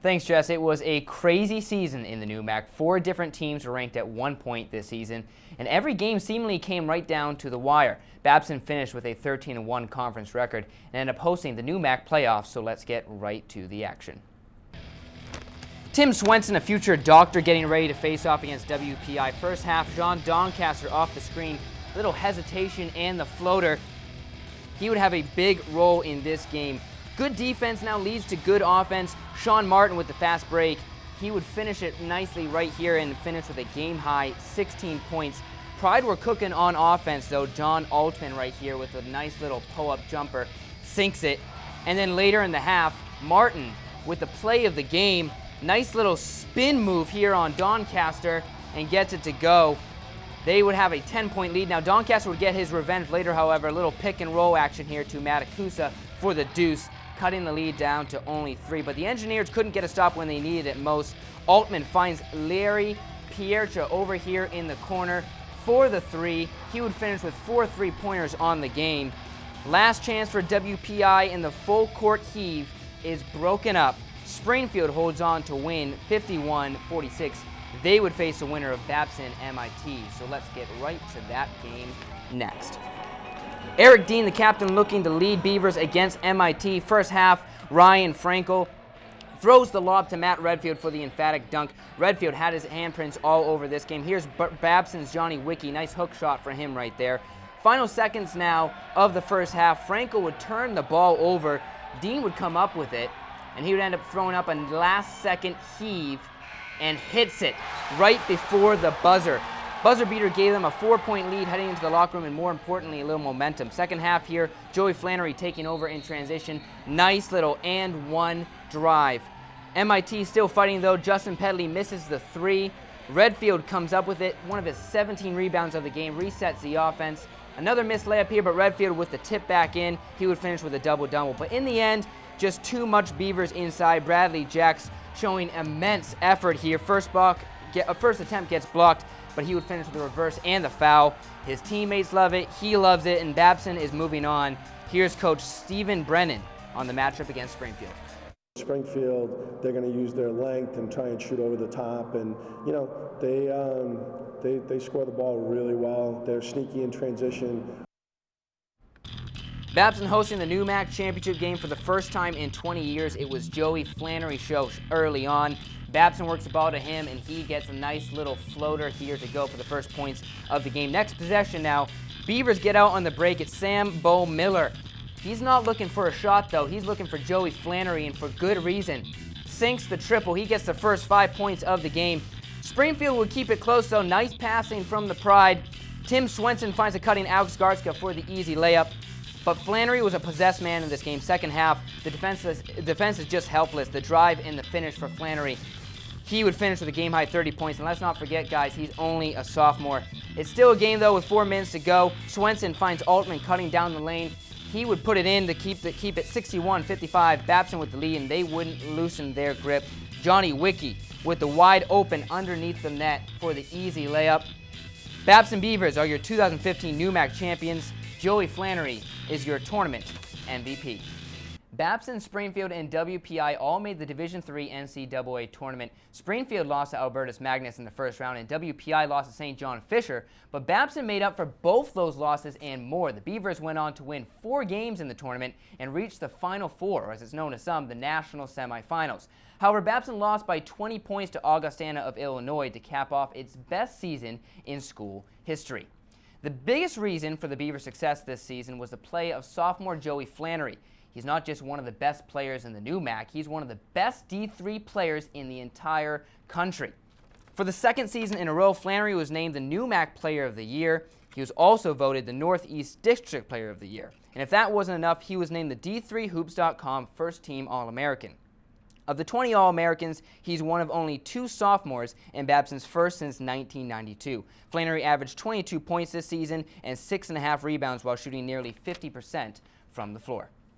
Thanks, Jess. It was a crazy season in the NUMAC. 4 different teams were ranked at 1 point this season, and every game seemingly came right down to the wire. Babson finished with a 13-1 conference record and ended up hosting the NUMAC playoffs, so let's get right to the action. Tim Swenson, a future doctor, getting ready to face off against WPI. First half, John Doncaster off the screen. Little hesitation and the floater. He would have a big role in this game. Good defense now leads to good offense. Sean Martin with the fast break. He would finish it nicely right here and finish with a game-high 16 points. Pride were cooking on offense, though. John Altman right here with a nice little pull-up jumper sinks it. And then later in the half, Martin with the play of the game. Nice little spin move here on Doncaster and gets it to go. They would have a 10-point lead. Now Doncaster would get his revenge later, however. A little pick and roll action here to Matakusa for the deuce, cutting the lead down to only 3. But the Engineers couldn't get a stop when they needed it most. Altman finds Larry Piercha over here in the corner for the 3. He would finish with 4 3-pointers on the game. Last chance for WPI, and the full court heave is broken up. Springfield holds on to win 51-46. They would face the winner of Babson MIT. So let's get right to that game next. Eric Dean, the captain, looking to lead Beavers against MIT. First half, Ryan Frankel throws the lob to Matt Redfield for the emphatic dunk. Redfield had his handprints all over this game. Here's Babson's Johnny Wickie. Nice hook shot for him right there. Final seconds now of the first half. Frankel would turn the ball over. Dean would come up with it, and he would end up throwing up a last-second heave and hits it right before the buzzer. Buzzer beater gave them a 4-point lead heading into the locker room, and more importantly, a little momentum. Second half here, Joey Flannery taking over in transition. Nice little and 1 drive. MIT still fighting though. Justin Pedley misses the 3. Redfield comes up with it. One of his 17 rebounds of the game, resets the offense. Another missed layup here, but Redfield with the tip back in. He would finish with a double-double. But in the end, just too much Beavers inside. Bradley Jacks showing immense effort here. First attempt gets blocked, but he would finish with the reverse and the foul. His teammates love it, he loves it, and Babson is moving on. Here's Coach Stephen Brennan on the matchup against Springfield. Springfield, they're going to use their length and try and shoot over the top, and you know they score the ball really well. They're sneaky in transition. Babson hosting the NUMAC championship game for the first time in 20 years. It was Joey Flannery's show early on. Babson works the ball to him, and he gets a nice little floater here to go for the first points of the game. Next possession now, Beavers get out on the break. It's Sam Bo Miller. He's not looking for a shot, though. He's looking for Joey Flannery, and for good reason. Sinks the triple. He gets the first 5 points of the game. Springfield would keep it close, though. Nice passing from the Pride. Tim Swenson finds a cutting Alex Garska for the easy layup. But Flannery was a possessed man in this game. Second half, the defense is just helpless. The drive and the finish for Flannery. He would finish with a game-high 30 points. And let's not forget, guys, he's only a sophomore. It's still a game, though, with 4 minutes to go. Swenson finds Altman cutting down the lane. He would put it in to keep it 61-55. Babson with the lead, and they wouldn't loosen their grip. Johnny Wickie with the wide open underneath the net for the easy layup. Babson Beavers are your 2015 NUMAC champions. Joey Flannery is your tournament MVP. Babson, Springfield, and WPI all made the Division III NCAA tournament. Springfield lost to Albertus Magnus in the first round, and WPI lost to St. John Fisher, but Babson made up for both those losses and more. The Beavers went on to win 4 games in the tournament and reached the Final Four, or as it's known to some, the national semifinals. However, Babson lost by 20 points to Augustana of Illinois to cap off its best season in school history. The biggest reason for the Beavers' success this season was the play of sophomore Joey Flannery. He's not just one of the best players in the NUMAC, he's one of the best D3 players in the entire country. For the second season in a row, Flannery was named the NUMAC Player of the Year. He was also voted the Northeast District Player of the Year. And if that wasn't enough, he was named the D3Hoops.com First Team All-American. Of the 20 All-Americans, he's one of only 2 sophomores and Babson's first since 1992. Flannery averaged 22 points this season and 6.5 rebounds while shooting nearly 50% from the floor.